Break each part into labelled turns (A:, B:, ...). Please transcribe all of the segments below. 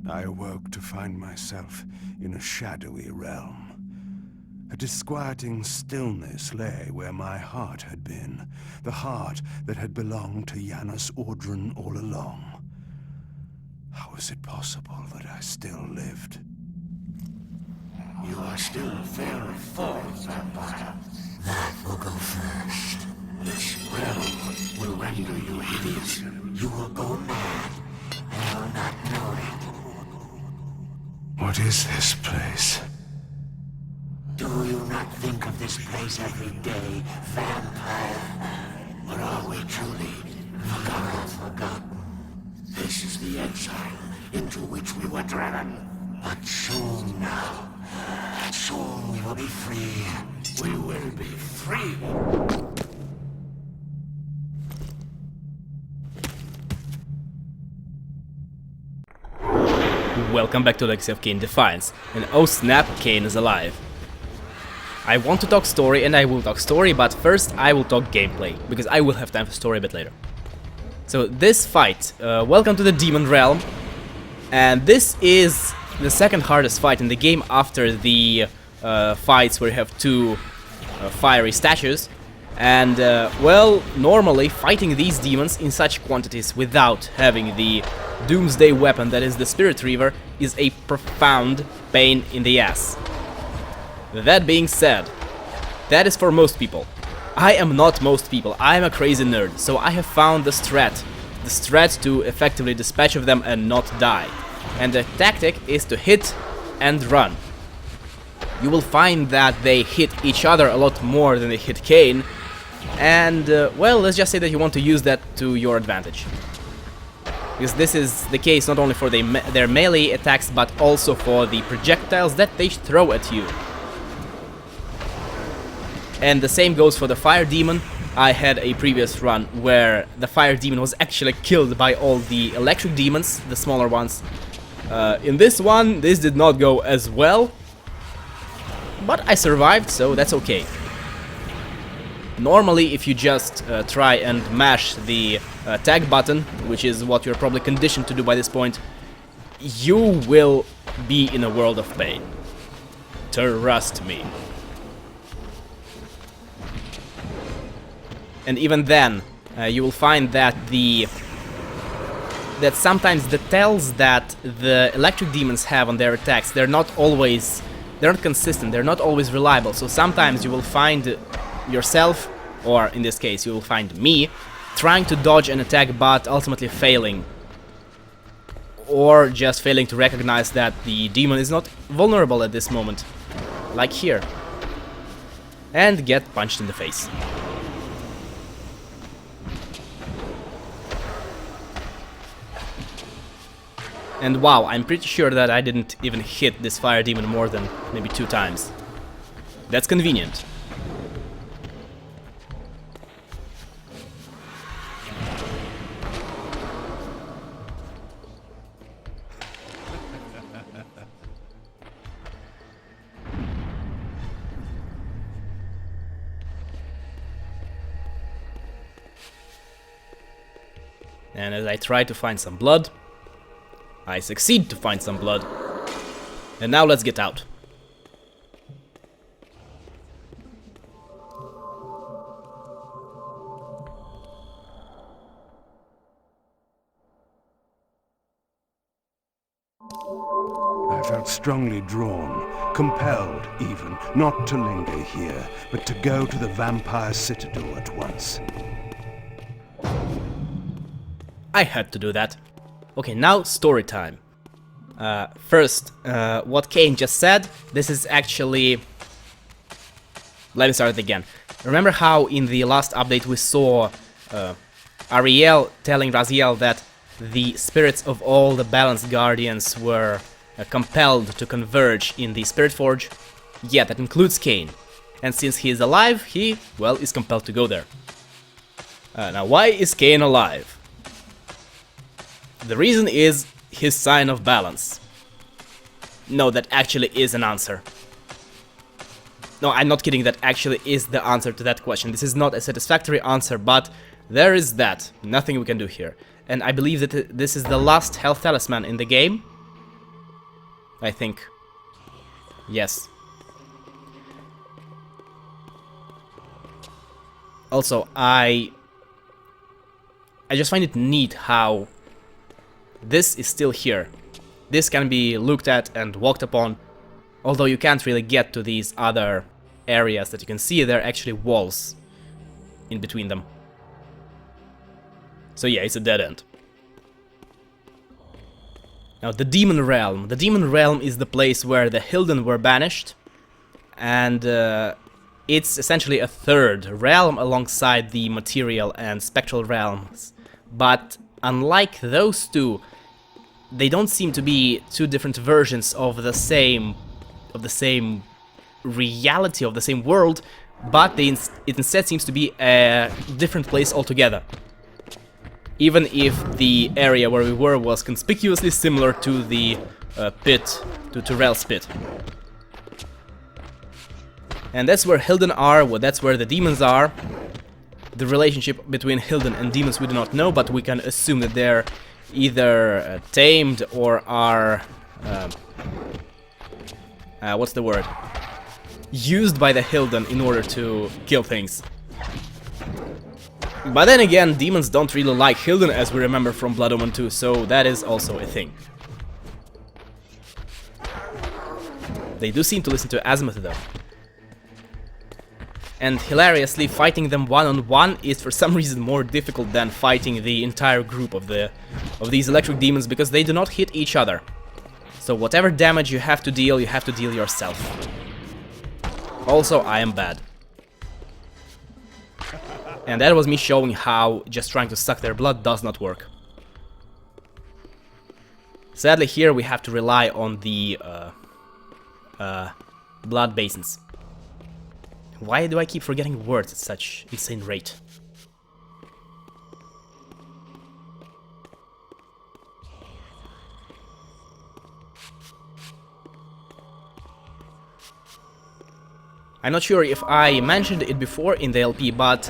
A: I awoke to find myself in a shadowy realm. A disquieting stillness lay where my heart had been, the heart that had belonged to Janus Audrun all along. How was it possible that I still lived?
B: You are still very false, vampire. That will go first. This realm will render you hideous. You will go mad, and will not know it.
A: What is this place?
B: Do you not think of this place every day, vampire? But are we truly forgotten? This is the exile into which we were driven. But soon now, soon we will be free. We will be free.
C: Welcome back to Legacy of Kain Defiance, and oh snap, Kain is alive. I want to talk story and I will talk story, but first I will talk gameplay, because I will have time for story a bit later. So this fight, welcome to the Demon Realm, and this is the second hardest fight in the game after the fights where you have two fiery statues. And, well, normally fighting these demons in such quantities without having the doomsday weapon that is the Spirit Reaver is a profound pain in the ass. That being said, that is for most people. I am not most people, I am a crazy nerd, so I have found the strat to effectively dispatch of them and not die. And the tactic is to hit and run. You will find that they hit each other a lot more than they hit Kain. And, well, let's just say that you want to use that to your advantage. Because this is the case not only for their melee attacks, but also for the projectiles that they throw at you. And the same goes for the Fire Demon. I had a previous run where the Fire Demon was actually killed by all the Electric Demons, the smaller ones. In this one, this did not go as well. But I survived, so that's okay. Normally, if you just try and mash the tag button, which is what you're probably conditioned to do by this point, you will be in a world of pain. Trust me. And even then, you will find that sometimes the tells that the electric demons have on their attacks, they're not consistent, they're not always reliable. So sometimes you will find yourself, or in this case you will find me, trying to dodge an attack but ultimately failing. Or just failing to recognize that the demon is not vulnerable at this moment, like here. And get punched in the face. And wow, I'm pretty sure that I didn't even hit this fire demon more than maybe 2 times. That's convenient. And as I try to find some blood, I succeed to find some blood. And now let's get out.
A: I felt strongly drawn, compelled even, not to linger here, but to go to the vampire citadel at once.
C: I had to do that. Okay, now story time. First, what Kain just said, this is actually... Let me start it again. Remember how in the last update we saw Ariel telling Raziel that the spirits of all the Balanced Guardians were compelled to converge in the Spirit Forge? Yeah, that includes Kain. And since he is alive, he, well, is compelled to go there. Now, why is Kain alive? The reason is his sign of balance. No, that actually is an answer. No, I'm not kidding, that actually is the answer to that question. This is not a satisfactory answer, but there is that. Nothing we can do here. And I believe that this is the last health talisman in the game. I think. Yes. Also, I just find it neat how this is still here. This can be looked at and walked upon, although you can't really get to these other areas that you can see. There are actually walls in between them. So yeah, it's a dead end. Now, the Demon Realm. The Demon Realm is the place where the Hilden were banished, and it's essentially a third realm alongside the material and spectral realms. But unlike those two, they don't seem to be two different versions of the same reality, of the same world, but it instead seems to be a different place altogether. Even if the area where we were was conspicuously similar to the pit, to Rel's pit. And that's where Hilden are, that's where the demons are. The relationship between Hilden and demons we do not know, but we can assume that they're either tamed or are... what's the word? Used by the Hilden in order to kill things. But then again, demons don't really like Hilden, as we remember from Blood Omen 2, so that is also a thing. They do seem to listen to Azimuth though. And hilariously, fighting them one-on-one is for some reason more difficult than fighting the entire group of these electric demons, because they do not hit each other. So whatever damage you have to deal yourself. Also, I am bad. And that was me showing how just trying to suck their blood does not work. Sadly, here we have to rely on the blood basins. Why do I keep forgetting words at such insane rate? I'm not sure if I mentioned it before in the LP, but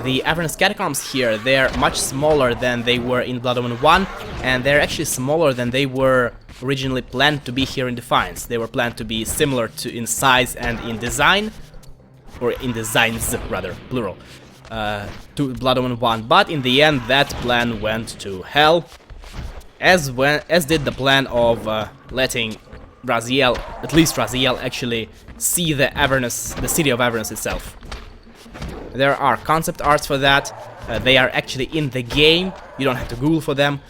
C: the Avernus Catacombs here, they're much smaller than they were in Blood Omen 1, and they're actually smaller than they were originally planned to be here in Defiance. They were planned to be similar to in size and in design, or in designs rather, plural, to Blood Omen 1, but in the end that plan went to hell, as did the plan of letting Raziel, at least Raziel, actually see the Avernus, the city of Avernus itself. There are concept arts for that. They are actually in the game. You don't have to Google for them.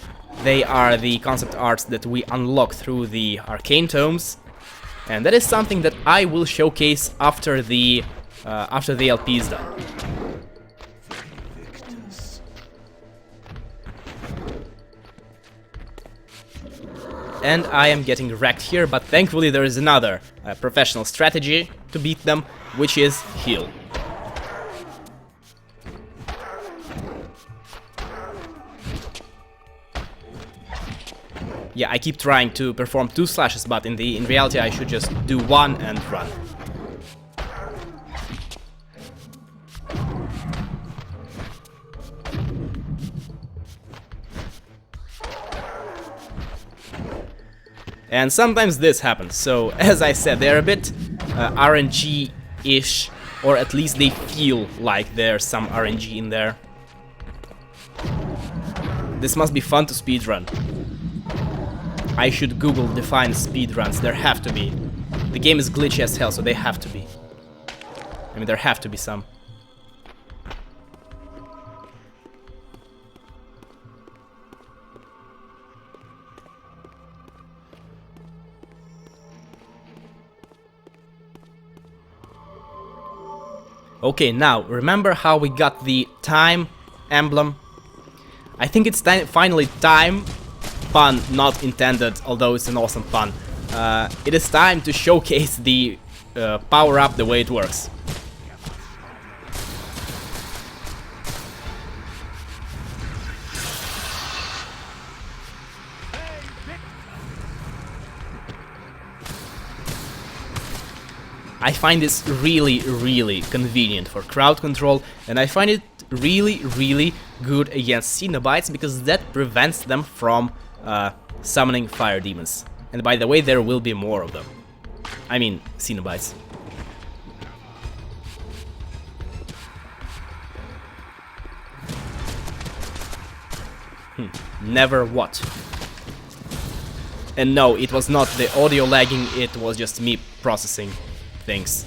C: They are the concept arts that we unlock through the arcane tomes, and that is something that I will showcase after the LP is done. And I am getting wrecked here, but thankfully there is another professional strategy to beat them, which is heal. Yeah, I keep trying to perform 2 slashes, but in reality I should just do 1 and run. And sometimes this happens, so as I said, they're a bit RNG-ish, or at least they feel like there's some RNG in there. This must be fun to speedrun. I should Google Defiance speedruns, there have to be. The game is glitchy as hell, so they have to be. I mean, there have to be some. Okay, now, remember how we got the time emblem? I think it's finally time, pun not intended, although it's an awesome pun. It is time to showcase the power-up the way it works. I find this really, really convenient for crowd control, and I find it really, really good against Cenobites, because that prevents them from summoning fire demons. And by the way, there will be more of them. I mean, Cenobites. Never what? And no, it was not the audio lagging, it was just me processing things.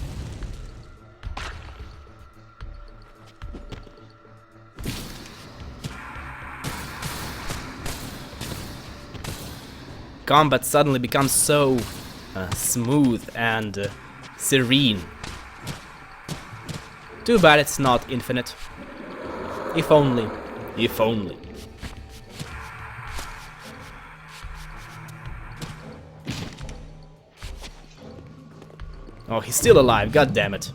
C: Combat suddenly becomes so smooth and serene. Too bad it's not infinite. If only. If only. Oh, he's still alive, god damn it.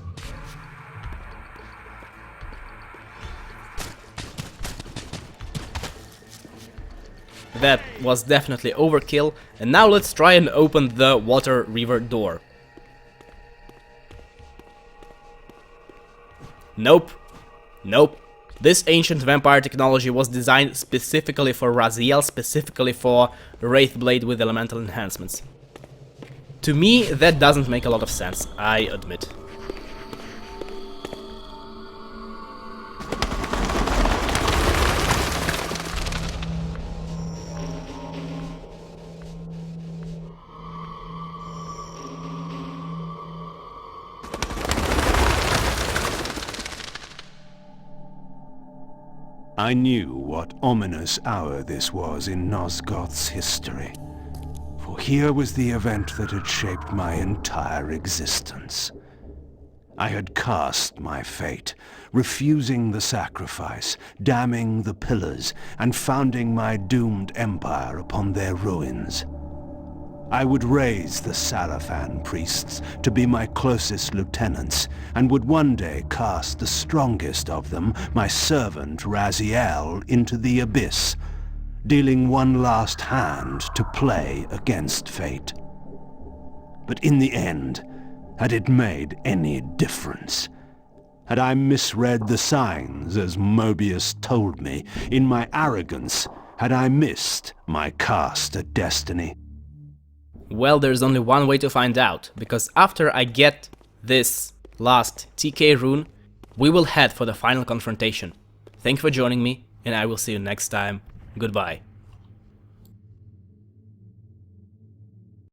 C: That was definitely overkill, and now let's try and open the water river door. Nope. Nope. This ancient vampire technology was designed specifically for Raziel, specifically for Wraithblade with elemental enhancements. To me, that doesn't make a lot of sense, I admit.
A: I knew what ominous hour this was in Nosgoth's history. For here was the event that had shaped my entire existence. I had cast my fate, refusing the sacrifice, damning the pillars, and founding my doomed empire upon their ruins. I would raise the Salafan priests to be my closest lieutenants, and would one day cast the strongest of them, my servant Raziel, into the abyss, dealing one last hand to play against fate. But in the end, had it made any difference? Had I misread the signs, as Mobius told me? In my arrogance, had I missed my cast at destiny?
C: Well, there's only one way to find out, because after I get this last TK rune, we will head for the final confrontation. Thank you for joining me, and I will see you next time. Goodbye.